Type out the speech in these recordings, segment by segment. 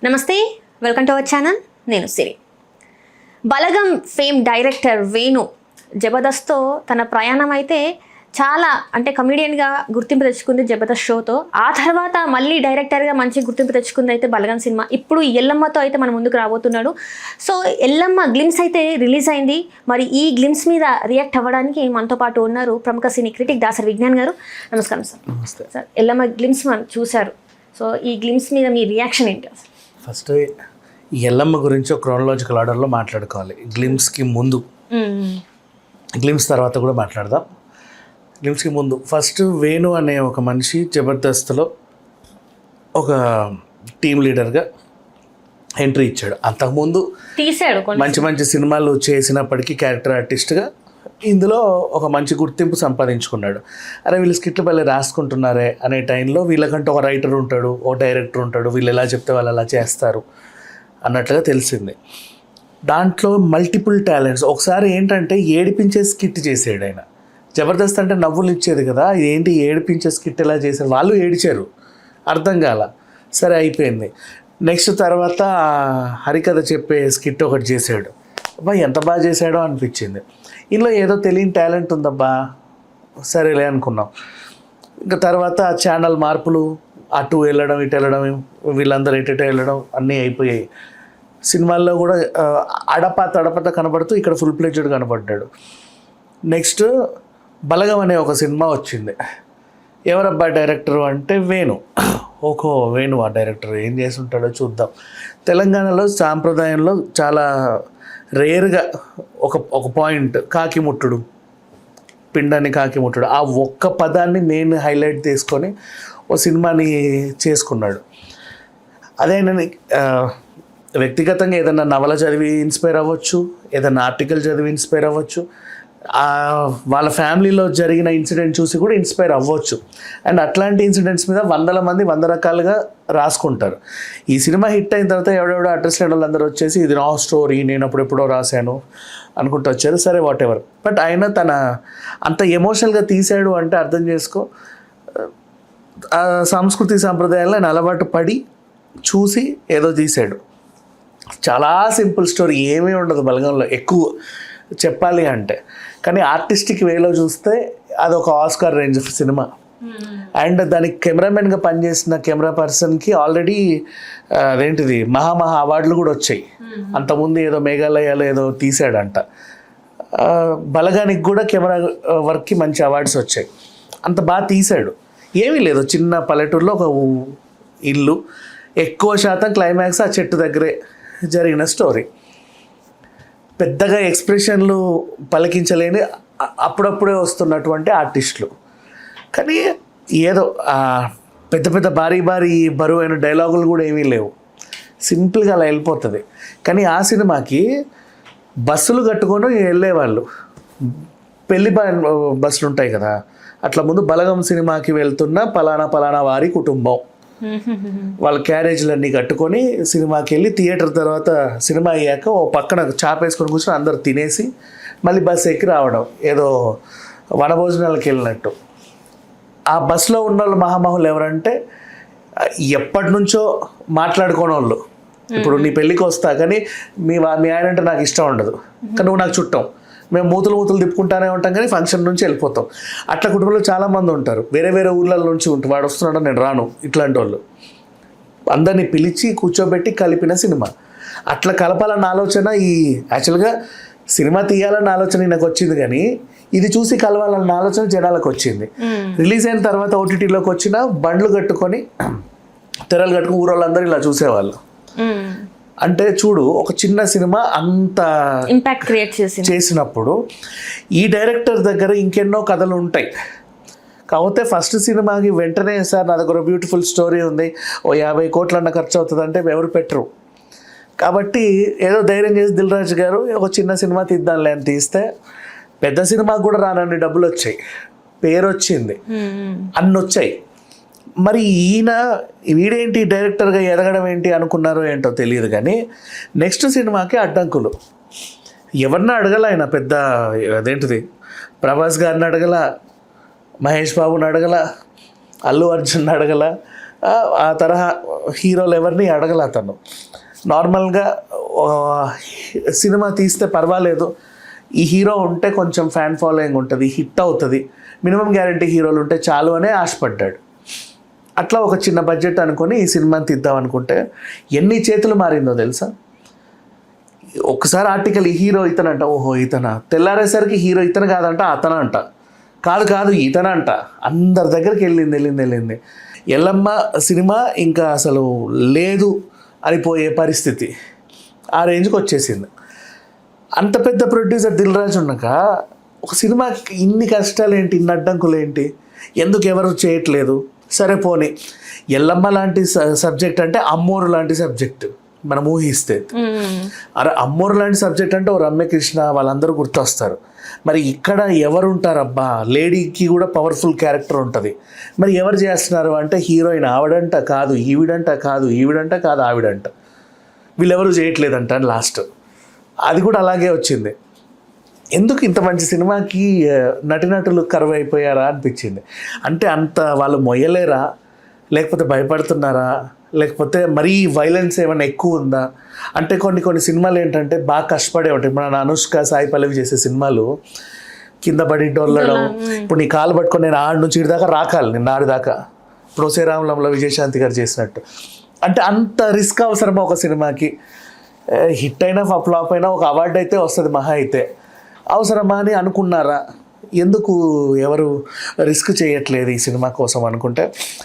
నమస్తే, welcome to our channel. నేను సిరి. బలగం fame director Venu జబర్దస్త్తో తన ప్రయాణం అయితే చాలా అంటే కమెడియన్గా గుర్తింపు తెచ్చుకుంది జబర్దస్త్ షోతో. ఆ తర్వాత మళ్ళీ డైరెక్టర్గా మంచి గుర్తింపు తెచ్చుకుంది అయితే బలగం సినిమా. ఇప్పుడు ఎల్లమ్మతో అయితే మన ముందుకు రాబోతున్నాడు. సో ఎల్లమ్మ గ్లిమ్స్ అయితే రిలీజ్ అయింది. మరి ఈ గ్లిమ్స్ మీద రియాక్ట్ అవ్వడానికి మనతో పాటు ఉన్నారు ప్రముఖ సినీ క్రిటిక్ దాసరి విజ్ఞాన్ గారు. నమస్కారం సార్. నమస్తే సార్, ఎల్లమ్మ గ్లిమ్స్ మనం చూశారు. సో ఈ గ్లిమ్స్ మీద మీ రియాక్షన్ ఏంటి? ఫస్ట్ ఈ ఎల్లమ్మ గురించి ఒక క్రోనలాజికల్ ఆర్డర్లో మాట్లాడుకోవాలి. గ్లిమ్స్కి ముందు, గ్లిమ్స్ తర్వాత కూడా మాట్లాడదాం. గ్లిమ్స్కి ముందు ఫస్ట్ వేణు అనే ఒక మనిషి జబర్దస్త్లో ఒక టీమ్ లీడర్గా ఎంట్రీ ఇచ్చాడు. అంతకుముందు తీసాడు మంచి మంచి సినిమాలు చేసినప్పటికీ క్యారెక్టర్ ఆర్టిస్ట్గా ఇందులో ఒక మంచి గుర్తింపు సంపాదించుకున్నాడు. అరే వీళ్ళు స్కిట్లు భలే రాసుకుంటున్నారే అనే టైంలో వీళ్ళకంటే ఒక రైటర్ ఉంటాడు, ఒక డైరెక్టర్ ఉంటాడు, వీళ్ళు ఎలా చెప్తే వాళ్ళు అలా చేస్తారు అన్నట్లుగా తెలిసింది. దాంట్లో మల్టిపుల్ టాలెంట్స్. ఒకసారి ఏంటంటే ఏడిపించే స్కిట్ చేసాడు ఆయన. జబర్దస్త్ అంటే నవ్వులు ఇచ్చేది కదా, ఏంటి ఏడిపించే స్కిట్ ఎలా చేశారు, వాళ్ళు ఏడిచారు, అర్థం కాల, సరే అయిపోయింది. నెక్స్ట్ తర్వాత హరికథ చెప్పే స్కిట్ ఒకటి చేశాడు. అబ్బా ఎంత బాగా చేశాడో అనిపించింది. ఇందులో ఏదో తెలియని టాలెంట్ ఉందబ్బా, సరేలే అనుకున్నాం. ఇంకా తర్వాత ఛానల్ మార్పులు, అటు వెళ్ళడం ఇటు వెళ్ళడం, వీళ్ళందరూ ఇటు వెళ్ళడం అన్నీ అయిపోయాయి. సినిమాల్లో కూడా అడపత కనబడుతూ ఇక్కడ ఫుల్ ప్లేజెడ్ కనబడ్డాడు. నెక్స్ట్ బలగం అనే ఒక సినిమా వచ్చింది. ఎవరబ్బా డైరెక్టరు అంటే వేణు. ఓహో వేణు ఆ డైరెక్టర్, ఏం చేసి ఉంటాడో చూద్దాం. తెలంగాణలో సాంప్రదాయంలో చాలా రేర్గా ఒక పాయింట్ కాకిముట్టుడు, పిండాన్ని కాకిముట్టుడు, ఆ ఒక్క పదాన్ని మెయిన్ హైలైట్ తీసుకొని ఓ సినిమాని చేసుకున్నాడు. అదే నేను వ్యక్తిగతంగా ఏదైనా నవల చదివి ఇన్స్పైర్ అవ్వచ్చు, ఏదైనా ఆర్టికల్ చదివి ఇన్స్పైర్ అవ్వచ్చు, వాళ్ళ ఫ్యామిలీలో జరిగిన ఇన్సిడెంట్ చూసి కూడా ఇన్స్పైర్ అవ్వచ్చు. అండ్ అట్లాంటి ఇన్సిడెంట్స్ మీద వందల మంది వంద రకాలుగా రాసుకుంటారు. ఈ సినిమా హిట్ అయిన తర్వాత ఎవడెవడో అడ్రస్ లేని వాళ్ళందరూ వచ్చేసి ఇది నా స్టోరీ, నేను అప్పుడెప్పుడో రాశాను అనుకుంటూ వచ్చారు. సరే వాట్ ఎవర్. బట్ ఆయన తన అంత ఎమోషనల్గా తీశాడు అంటే అర్థం చేసుకో, ఆ సంస్కృతి సాంప్రదాయాల్లో ఆయన అలవాటు పడి చూసి ఏదో తీశాడు. చాలా సింపుల్ స్టోరీ, ఏమీ ఉండదు బలగంలో ఎక్కువ చెప్పాలి అంటే. కానీ ఆర్టిస్టిక్ వేలో చూస్తే అదొక ఆస్కార్ రేంజ్ సినిమా. అండ్ దానికి కెమెరామెన్గా పనిచేసిన కెమెరా పర్సన్కి ఆల్రెడీ అదేంటిది మహా అవార్డులు కూడా వచ్చాయి. అంతకుముందు ఏదో మేఘాలయాలో ఏదో తీసాడంట. బలగానికి కూడా కెమెరా వర్క్కి మంచి అవార్డ్స్ వచ్చాయి. అంత బాగా తీశాడు. ఏమీ లేదు, చిన్న పల్లెటూరులో ఒక ఇల్లు, ఎక్కువ శాతం క్లైమాక్స్ ఆ చెట్టు దగ్గరే జరిగిన స్టోరీ. పెద్దగా ఎక్స్ప్రెషన్లు పలికించలేని అప్పుడప్పుడే వస్తున్నటువంటి ఆర్టిస్టులు. కానీ ఏదో పెద్ద పెద్ద భారీ బరువైన డైలాగులు కూడా ఏమీ లేవు, సింపుల్గా అలా వెళ్ళిపోతుంది. కానీ ఆ సినిమాకి బస్సులు కట్టుకొని వెళ్ళేవాళ్ళు, పెళ్లి బస్సులు ఉంటాయి కదా, అట్లా ముందు బలగం సినిమాకి వెళ్తున్న పలానా వారి కుటుంబం, వాళ్ళ క్యారేజీలన్నీ కట్టుకొని సినిమాకి వెళ్ళి థియేటర్ తర్వాత సినిమా అయ్యాక ఓ పక్కన చాపేసుకొని కూర్చొని అందరు తినేసి మళ్ళీ బస్సు ఎక్కి రావడం, ఏదో వనభోజనాలకు వెళ్ళినట్టు. ఆ బస్సులో ఉన్న వాళ్ళు మహామహులు ఎవరంటే ఎప్పటి నుంచో మాట్లాడుకోని వాళ్ళు. ఇప్పుడు నీ పెళ్ళికి వస్తా కానీ మీ ఆయన అంటే నాకు ఇష్టం ఉండదు, కానీ నువ్వు నాకు చుట్టం, మేము మూతులు తిప్పుకుంటానే ఉంటాం కానీ ఫంక్షన్ నుంచి వెళ్ళిపోతాం. అట్లా కుటుంబంలో చాలామంది ఉంటారు, వేరే వేరే ఊర్ల నుంచి ఉంటారు. వాడు వస్తున్నాడు నేను రాను, ఇట్లాంటి వాళ్ళు అందరినీ పిలిచి కూర్చోబెట్టి కలిపిన సినిమా. అట్లా కలపాలన్న ఆలోచన ఈ యాక్చువల్గా సినిమా తీయాలన్న ఆలోచన నాకు వచ్చింది, కానీ ఇది చూసి కలవాలన్న ఆలోచన జనాలకు వచ్చింది. రిలీజ్ అయిన తర్వాత ఓటీటీలోకి వచ్చిన బండ్లు కట్టుకొని తెరలు కట్టుకుని ఊరోళ్ళందరూ ఇలా చూసేవాళ్ళు. అంటే చూడు, ఒక చిన్న సినిమా అంత ఇంపాక్ట్ క్రియేట్ చేసినప్పుడు ఈ డైరెక్టర్ దగ్గర ఇంకెన్నో కథలు ఉంటాయి. కాకపోతే ఫస్ట్ సినిమాకి వెంటనే సార్ నా దగ్గర బ్యూటిఫుల్ స్టోరీ ఉంది, ఓ 50 కోట్లన్న ఖర్చు అవుతుంది అంటే ఎవరు పెట్టరు. కాబట్టి ఏదో ధైర్యం చేసి దిల్ రాజు గారు ఒక చిన్న సినిమా తీద్దాంలే అని తీస్తే పెద్ద సినిమాకి కూడా రానన్ని డబ్బులు వచ్చాయి, పేరు వచ్చింది, అన్ని వచ్చాయి. మరి వీడేంటి డైరెక్టర్గా ఎదగడం ఏంటి అనుకున్నారో ఏంటో తెలియదు. కానీ నెక్స్ట్ సినిమాకి అడ్డంకులు ఎవరిని అడగల ఆయన, పెద్ద అదేంటిది ప్రభాస్ గారిని అడగల, మహేష్ బాబుని అడగల, అల్లు అర్జున్ అడగల, ఆ తరహా హీరోలు ఎవరిని అడగల అతను. నార్మల్గా సినిమా తీస్తే పర్వాలేదు, ఈ హీరో ఉంటే కొంచెం ఫ్యాన్ ఫాలోయింగ్ ఉంటుంది, హిట్ అవుతుంది, మినిమం గ్యారంటీ హీరోలు ఉంటే చాలు అనే ఆశపడ్డాడు. అట్లా ఒక చిన్న బడ్జెట్ అనుకొని ఈ సినిమాని తీద్దాం అనుకుంటే ఎన్ని చేతులు మారిందో తెలుసా. ఒక్కసారి ఆర్టికల్ ఈ హీరో ఇతనంట, ఓహో ఇతన, తెల్లారేసరికి హీరో ఇతను కాదంట అతనంట, కాదు ఇతనంట, అందరి దగ్గరికి వెళ్ళింది. ఎల్లమ్మ సినిమా ఇంకా అసలు లేదు అని పోయే పరిస్థితి, ఆ రేంజ్కి వచ్చేసింది. అంత పెద్ద ప్రొడ్యూసర్ దిల్ రాజు ఉన్నాక ఒక సినిమాకి ఇన్ని కష్టాలు ఏంటి, ఇన్ని అడ్డంకులు ఏంటి, ఎందుకు ఎవరు చేయట్లేదు? సరే పోనీ, ఎల్లమ్మ లాంటి సబ్జెక్ట్ అంటే అమ్మోరు లాంటి సబ్జెక్ట్ మనం ఊహిస్తే, అరే అమ్మోరు లాంటి సబ్జెక్ట్ అంటే ఓ రమ్యకృష్ణ వాళ్ళందరూ గుర్తొస్తారు. మరి ఇక్కడ ఎవరు ఉంటారబ్బా, లేడీకి కూడా పవర్ఫుల్ క్యారెక్టర్ ఉంటుంది, మరి ఎవరు చేస్తున్నారు అంటే హీరోయిన్ ఆవిడంట కాదు ఈవిడంట ఆవిడంట, వీళ్ళెవరు చేయట్లేదంట లాస్ట్. అది కూడా అలాగే వచ్చింది. ఎందుకు ఇంత మంచి సినిమాకి నటినటులు కరువు అయిపోయారా అనిపించింది. అంటే అంత వాళ్ళు మొయ్యలేరా, లేకపోతే భయపడుతున్నారా, లేకపోతే మరీ వైలెన్స్ ఏమైనా ఎక్కువ ఉందా? అంటే కొన్ని సినిమాలు ఏంటంటే బాగా కష్టపడే ఉంటాయి. మన అనుష్క సాయి పల్లవి చేసే సినిమాలు కింద పడి డొల్లడం, ఇప్పుడు నీ కాలు పట్టుకొని నేను ఆడి నుంచి ఇటు దాకా రాకాలి, నేను ఆడిదాకా, ఇప్పుడు శ్రీరాములంలో విజయశాంతి గారు చేసినట్టు. అంటే అంత రిస్క్ అవసరమా ఒక సినిమాకి? హిట్ అయినా ఫ్లాప్ అయినా ఒక అవార్డు అయితే వస్తుంది మహా అయితే, అవసరమా అని అనుకున్నారా? ఎందుకు ఎవరు రిస్క్ చేయట్లేదు ఈ సినిమా కోసం అనుకుంటే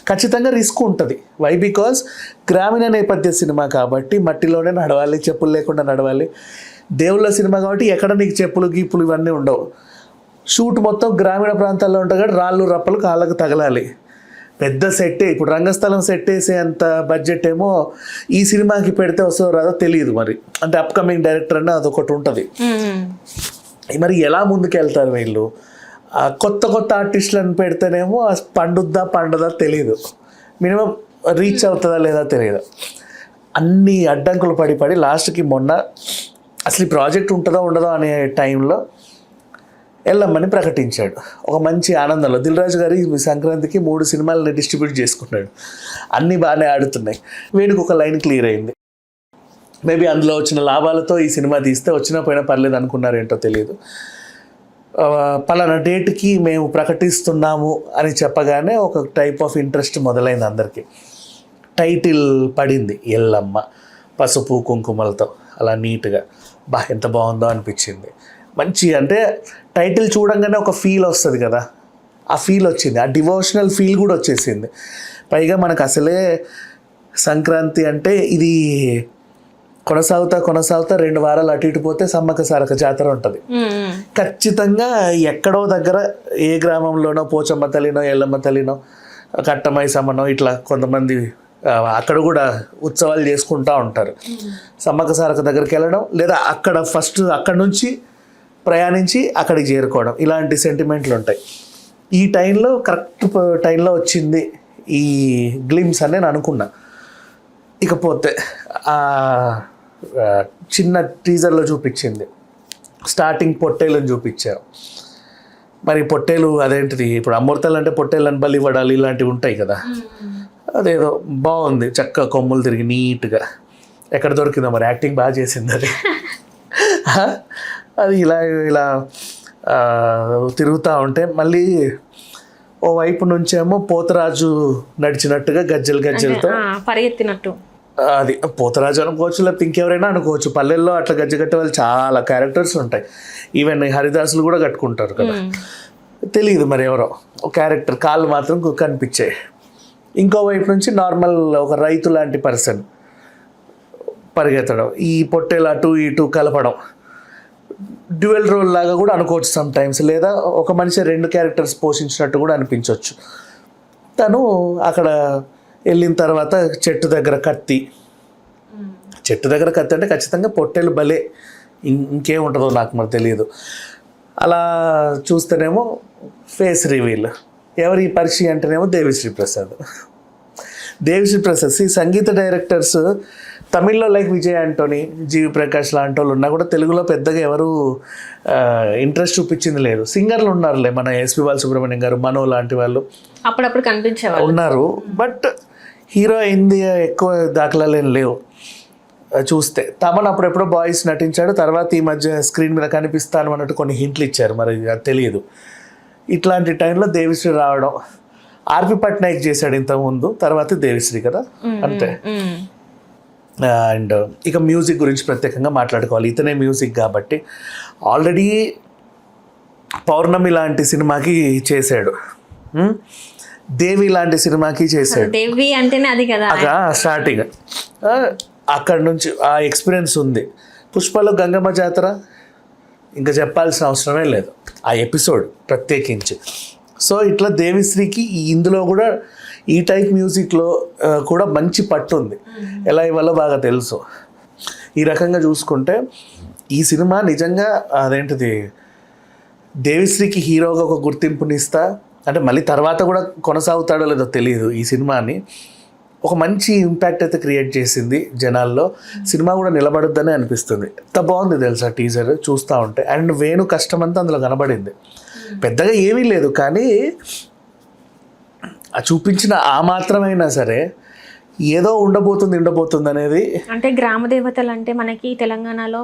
ఖచ్చితంగా రిస్క్ ఉంటుంది. వై? బికాజ్ గ్రామీణ నేపథ్య సినిమా కాబట్టి మట్టిలోనే నడవాలి, చెప్పులు లేకుండా నడవాలి. దేవుళ్ళ సినిమా కాబట్టి ఎక్కడ నీకు చెప్పులు గీపులు ఇవన్నీ ఉండవు. షూట్ మొత్తం గ్రామీణ ప్రాంతాల్లో ఉంటుంది కాబట్టి రాళ్ళు రప్పలు కాళ్ళకు తగలాలి. పెద్ద సెట్టే, ఇప్పుడు రంగస్థలం సెట్ వేసే అంత బడ్జెట్ ఏమో ఈ సినిమాకి పెడితే వస్తుందో రాదో తెలియదు. మరి అంటే అప్కమింగ్ డైరెక్టర్ అంటే అదొకటి ఉంటుంది. మరి ఎలా ముందుకెళ్తారు వీళ్ళు? కొత్త ఆర్టిస్టులను పెడితేనేమో పండుద్దా తెలియదు, మినిమం రీచ్ అవుతుందా లేదా తెలియదు. అన్ని అడ్డంకులు పడి లాస్ట్కి మొన్న అసలు ఈ ప్రాజెక్ట్ ఉంటుందో ఉండదో అనే టైంలో ఎల్లమ్మని ప్రకటించాడు. ఒక మంచి ఆనందంలో దిల్ రాజు గారు ఈ సంక్రాంతికి 3 సినిమాలని డిస్ట్రిబ్యూట్ చేసుకున్నాడు, అన్నీ బాగానే ఆడుతున్నాయి. వీడికి ఒక లైన్ క్లియర్ అయింది. మేబీ అందులో వచ్చిన లాభాలతో ఈ సినిమా తీస్తే వచ్చినా పోయినా పర్లేదు అనుకున్నారేంటో తెలియదు. పలానా డేట్కి మేము ప్రకటిస్తున్నాము అని చెప్పగానే ఒక టైప్ ఆఫ్ ఇంట్రెస్ట్ మొదలైంది అందరికీ. టైటిల్ పడింది ఎల్లమ్మ, పసుపు కుంకుమలతో అలా నీట్గా, ఎంత బాగుందో అనిపించింది. మంచి అంటే టైటిల్ చూడంగానే ఒక ఫీల్ వస్తుంది కదా, ఆ ఫీల్ వచ్చింది, ఆ డివోషనల్ ఫీల్ కూడా వచ్చేసింది. పైగా మనకు అసలే సంక్రాంతి అంటే ఇది కొనసాగుతా 2 వారాలు అటు ఇటు పోతే సమ్మక్క సారక్క జాతర ఉంటుంది. ఖచ్చితంగా ఎక్కడో దగ్గర ఏ గ్రామంలోనో పోచమ్మ తల్లినో ఎల్లమ్మ తల్లినో కట్టమైసమ్మనో ఇట్లా కొంతమంది అక్కడ కూడా ఉత్సవాలు చేసుకుంటూ ఉంటారు. సమ్మక్క సారక్క దగ్గరికి వెళ్ళడం, లేదా అక్కడ నుంచి ప్రయాణించి అక్కడికి చేరుకోవడం, ఇలాంటి సెంటిమెంట్లు ఉంటాయి. ఈ టైంలో కరెక్ట్ టైంలో వచ్చింది ఈ గ్లిమ్స్ అని నేను అనుకున్నా. ఇకపోతే చిన్న టీజర్లో చూపించింది, స్టార్టింగ్ పొట్టేళ్ళని చూపించారు. మరి పొట్టేలు అదేంటిది, ఇప్పుడు అమృతాలు అంటే పొట్టేళ్ళని బలి ఇవ్వడాలు ఇలాంటివి ఉంటాయి కదా, అదేదో బాగుంది, చక్కగా కొమ్ములు తిరిగి నీట్గా. ఎక్కడ దొరికిందో మరి, యాక్టింగ్ బాగా చేసింది అది. అది ఇలా తిరుగుతూ ఉంటే మళ్ళీ ఓ వైపు నుంచేమో పోతరాజు నడిచినట్టుగా గజ్జలతో పరిగెత్తినట్టు, అది పోతరాజు అనుకోవచ్చు, లేకపోతే ఇంకెవరైనా అనుకోవచ్చు. పల్లెల్లో అట్లా గజ్జ కట్టే వాళ్ళు చాలా క్యారెక్టర్స్ ఉంటాయి. ఈవెన్ హరిదాసులు కూడా కట్టుకుంటారు కదా, తెలియదు మరి ఎవరో ఒక క్యారెక్టర్, కాళ్ళు మాత్రం కనిపించాయి. ఇంకో వైపు నుంచి నార్మల్ ఒక రైతు లాంటి పర్సన్ పరిగెత్తడం, ఈ పొట్టేలు అటు ఇటు కలపడం, డ్యూయల్ రోల్ లాగా కూడా అనుకోవచ్చు సమ్ టైమ్స్. లేదా ఒక మనిషి 2 క్యారెక్టర్స్ పోషించినట్టు కూడా అనిపించవచ్చు. తను అక్కడ వెళ్ళిన తర్వాత చెట్టు దగ్గర కత్తి అంటే ఖచ్చితంగా పొట్టేలు భలే, ఇంకేముంటుందో నాకు మరి తెలియదు. అలా చూస్తేనేమో ఫేస్ రివీల్, ఎవరి పరిచయం అంటేనేమో దేవిశ్రీ ప్రసాద్. సంగీత డైరెక్టర్స్ తమిళ్లో లైక్ విజయ్ ఆంటోనీ, జీవి ప్రకాష్ లాంటి వాళ్ళు ఉన్నా కూడా తెలుగులో పెద్దగా ఎవరు ఇంట్రెస్ట్ చూపించింది లేదు. సింగర్లు ఉన్నారులే, మన ఎస్పి బాలసుబ్రహ్మణ్యం గారు, మనో లాంటి వాళ్ళు అప్పుడప్పుడు కనిపించేవాళ్ళు ఉన్నారు. బట్ హీరో అయింది ఎక్కువ దాఖలాలు ఏం లేవు చూస్తే. తమన్ అప్పుడెప్పుడో బాయ్స్ నటించాడు, తర్వాత ఈ మధ్య స్క్రీన్ మీద కనిపిస్తాను అన్నట్టు కొన్ని హింట్లు ఇచ్చారు, మరి అది తెలియదు. ఇట్లాంటి టైంలో దేవిశ్రీ రావడం, ఆర్పి పట్నాయక్ చేశాడు ఇంతకుముందు, తర్వాత దేవిశ్రీ కదా అంతే. అండ్ ఇక మ్యూజిక్ గురించి ప్రత్యేకంగా మాట్లాడుకోవాలి, ఇతనే మ్యూజిక్ కాబట్టి. ఆల్రెడీ పౌర్ణమి లాంటి సినిమాకి చేశాడు, దేవి లాంటి సినిమాకి చేశాడు. దేవి అంటేనే అది కదా స్టార్టింగ్, అక్కడ నుంచి ఆ ఎక్స్పీరియన్స్ ఉంది. పుష్పలో గంగమ్మ జాతర ఇంకా చెప్పాల్సిన అవసరమే లేదు, ఆ ఎపిసోడ్ ప్రత్యేకించి. సో ఇట్లా దేవిశ్రీకి ఇందులో కూడా ఈ టైప్ మ్యూజిక్లో కూడా మంచి పట్టు ఉంది, ఎలా ఇవ్వాలో బాగా తెలుసు. ఈ రకంగా చూసుకుంటే ఈ సినిమా నిజంగా అదేంటిది దేవిశ్రీకి హీరోగా ఒక గుర్తింపునిస్తా, అంటే మళ్ళీ తర్వాత కూడా కొనసాగుతాడో లేదో తెలియదు ఈ సినిమాని. ఒక మంచి ఇంపాక్ట్ అయితే క్రియేట్ చేసింది జనాల్లో, సినిమా కూడా నిలబడుద్దని అనిపిస్తుంది. ఎంత బాగుంది తెలుసా టీజర్ చూస్తూ ఉంటే. అండ్ వేణు కష్టమంతా అందులో కనబడింది, పెద్దగా ఏమీ లేదు కానీ ఆ చూపించిన ఆ మాత్రమైనా సరే ఏదో ఉండబోతుంది అనేది. అంటే గ్రామ దేవతలు అంటే మనకి తెలంగాణలో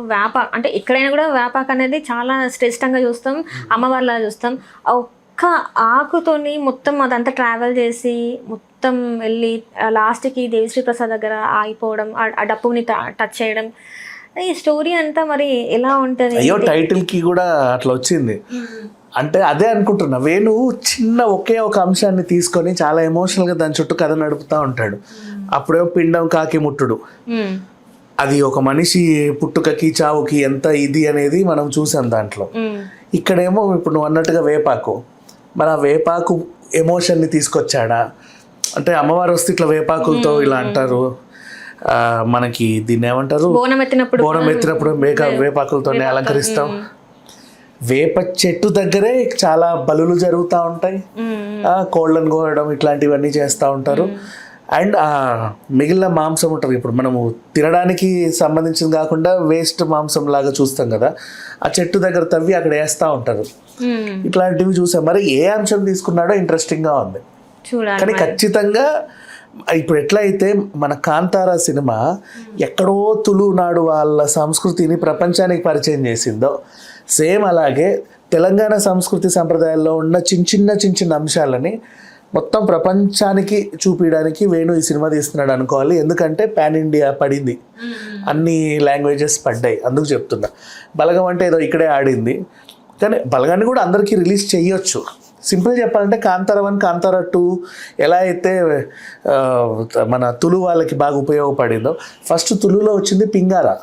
అంటే ఎక్కడైనా కూడా వేపాకు అనేది చాలా శ్రేష్టంగా చూస్తాం, అమ్మవారిలా చూస్తాం. ఒక్క ఆకుతోని మొత్తం అదంతా ట్రావెల్ చేసి మొత్తం వెళ్ళి లాస్ట్కి దేవిశ్రీ ప్రసాద్ దగ్గర ఆగిపోవడం, ఆ డప్పుని టచ్ చేయడం, ఈ స్టోరీ అంతా మరి ఎలా ఉంటుంది? అయ్యో టైటిల్కి కూడా అట్లా వచ్చింది అంటే అదే అనుకుంటున్నా. వేణు చిన్న ఒకే ఒక అంశాన్ని తీసుకొని చాలా ఎమోషనల్గా దాని చుట్టూ కథ నడుపుతూ ఉంటాడు. అప్పుడేమో పిండం కాకి ముట్టుడు, అది ఒక మనిషి పుట్టుకకి చావుకి ఎంత ఇది అనేది మనం చూసాం దాంట్లో. ఇక్కడేమో ఇప్పుడు నువ్వు అన్నట్టుగా వేపాకు, మరి ఆ వేపాకు ఎమోషన్ని తీసుకొచ్చాడా అంటే అమ్మవారు వస్తే ఇట్లా వేపాకులతో ఇలా అంటారు, మనకి దీన్ని ఏమంటారు, బోనం ఎత్తినప్పుడు వేపాకులతోనే అలంకరిస్తాం. వేప చెట్టు దగ్గరే చాలా బలులు జరుగుతూ ఉంటాయి, కోళ్ళను కోయడం ఇట్లాంటివన్నీ చేస్తూ ఉంటారు. అండ్ మిగిలిన మాంసం ఉంటుంది, ఇప్పుడు మనము తినడానికి సంబంధించింది కాకుండా వేస్ట్ మాంసం లాగా చూస్తాం కదా, ఆ చెట్టు దగ్గర తవ్వి అక్కడ వేస్తూ ఉంటారు. ఇట్లాంటివి చూసాం. మరి ఏ అంశం తీసుకున్నాడో ఇంట్రెస్టింగ్గా ఉంది. కానీ ఖచ్చితంగా ఇప్పుడు ఎట్లా అయితే మన కాంతారా సినిమా ఎక్కడో తులునాడు వాళ్ళ సంస్కృతిని ప్రపంచానికి పరిచయం చేసిందో, సేమ్ అలాగే తెలంగాణ సంస్కృతి సంప్రదాయాల్లో ఉన్న చిన్న చిన్న అంశాలని మొత్తం ప్రపంచానికి చూపించడానికి వేణు ఈ సినిమా తీస్తున్నాడు అనుకోవాలి. ఎందుకంటే పాన్ ఇండియా పడింది, అన్ని లాంగ్వేజెస్ పడ్డాయి, అందుకు చెప్తున్నా. బలగం అంటే ఏదో ఇక్కడే ఆడింది, కానీ బలగాన్ని కూడా అందరికీ రిలీజ్ చేయొచ్చు. సింపుల్ చెప్పాలంటే కాంతారా 1, కాంతారా 2 ఎలా అయితే మన తులు వాళ్ళకి బాగా ఉపయోగపడిందో, ఫస్ట్ తులులో వచ్చింది పింగారా,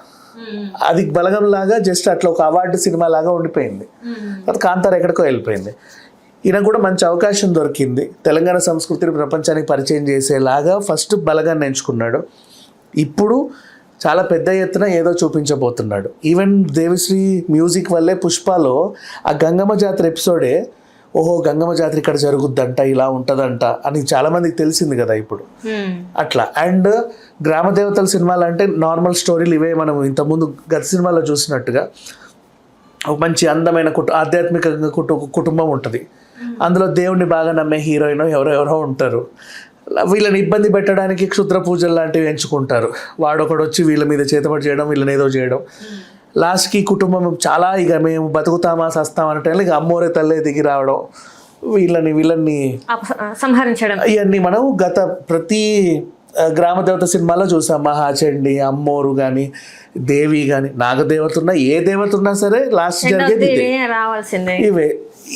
అది బలగం లాగా జస్ట్ అట్లా ఒక అవార్డు సినిమా లాగా ఉండిపోయింది. అది కాంతారా ఎక్కడికో వెళ్ళిపోయింది. ఈయన కూడా మంచి అవకాశం దొరికింది, తెలంగాణ సంస్కృతిని ప్రపంచానికి పరిచయం చేసేలాగా ఫస్ట్ బలగాన్ని ఎంచుకున్నాడు. ఇప్పుడు చాలా పెద్ద ఎత్తున ఏదో చూపించబోతున్నాడు. ఈవెన్ దేవిశ్రీ మ్యూజిక్ వల్లే పుష్పలో ఆ గంగమ్మ జాతర ఎపిసోడే, ఓహో గంగమ్మ జాతర ఇక్కడ జరుగుద్దంట, ఇలా ఉంటుందంట అని చాలామందికి తెలిసింది కదా ఇప్పుడు అట్లా. అండ్ గ్రామ దేవతల సినిమాలు అంటే నార్మల్ స్టోరీలు ఇవే, మనం ఇంతకుముందు గత సినిమాలో చూసినట్టుగా ఒక మంచి అందమైన ఆధ్యాత్మికంగా కుటుంబం ఉంటుంది, అందులో దేవుణ్ణి బాగా నమ్మే హీరోయిన్ ఎవరెవరో ఉంటారు, వీళ్ళని ఇబ్బంది పెట్టడానికి క్షుద్ర పూజలు లాంటివి ఎంచుకుంటారు, వాడొకడు వచ్చి వీళ్ళ మీద చేతపడి చేయడం, వీళ్ళని ఏదో చేయడం. లాస్ట్కి కుటుంబం చాలా ఇక మేము బతుకుతామా సస్తామా అంటే ఇక అమ్మోరే తల్లే దిగి రావడం, వీళ్ళని సంహరించడం, ఇవన్నీ మనం గత ప్రతి గ్రామ దేవత సినిమాలో చూసాం. మహాచండి, అమ్మోరు కానీ, దేవి కానీ, నాగదేవత ఉన్నా ఏ దేవత ఉన్నా సరే లాస్ట్ జరిగేది ఇవే.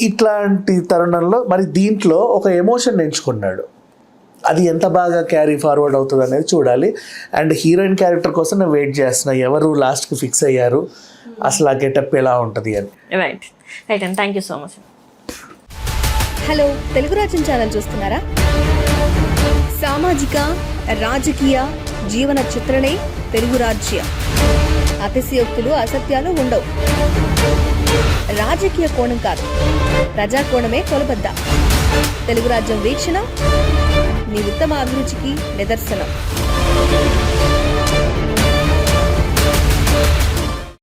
ఇట్లాంటి తరుణంలో మరి దీంట్లో ఒక ఎమోషన్ ఎంచుకున్నాడు, అది ఎంత బాగా క్యారీ ఫార్వర్డ్ అవుతుంది అనేది చూడాలి. అండ్ హీరోయిన్ క్యారెక్టర్ కోసం నేను వెయిట్ చేస్తున్నా, ఎవరు లాస్ట్కి ఫిక్స్ అయ్యారు, అసలు ఆ గెటప్ ఎలా ఉంటుంది అని. Right right and thank you so much. Hello, Telugu రాజ్యం ఛానల్ చూస్తున్నారా? సామాజిక రాజకీయ జీవన చిత్రణే తెలుగు రాజ్యం. అతిశయోక్తులు అసత్యాలు ఉండవు. రాజకీయ కోణం కాదు, ప్రజా కోణమే కొలబద్ద. తెలుగు రాజ్యం వీక్షణ మీ ఉత్తమ అభిరుచికి నిదర్శనం.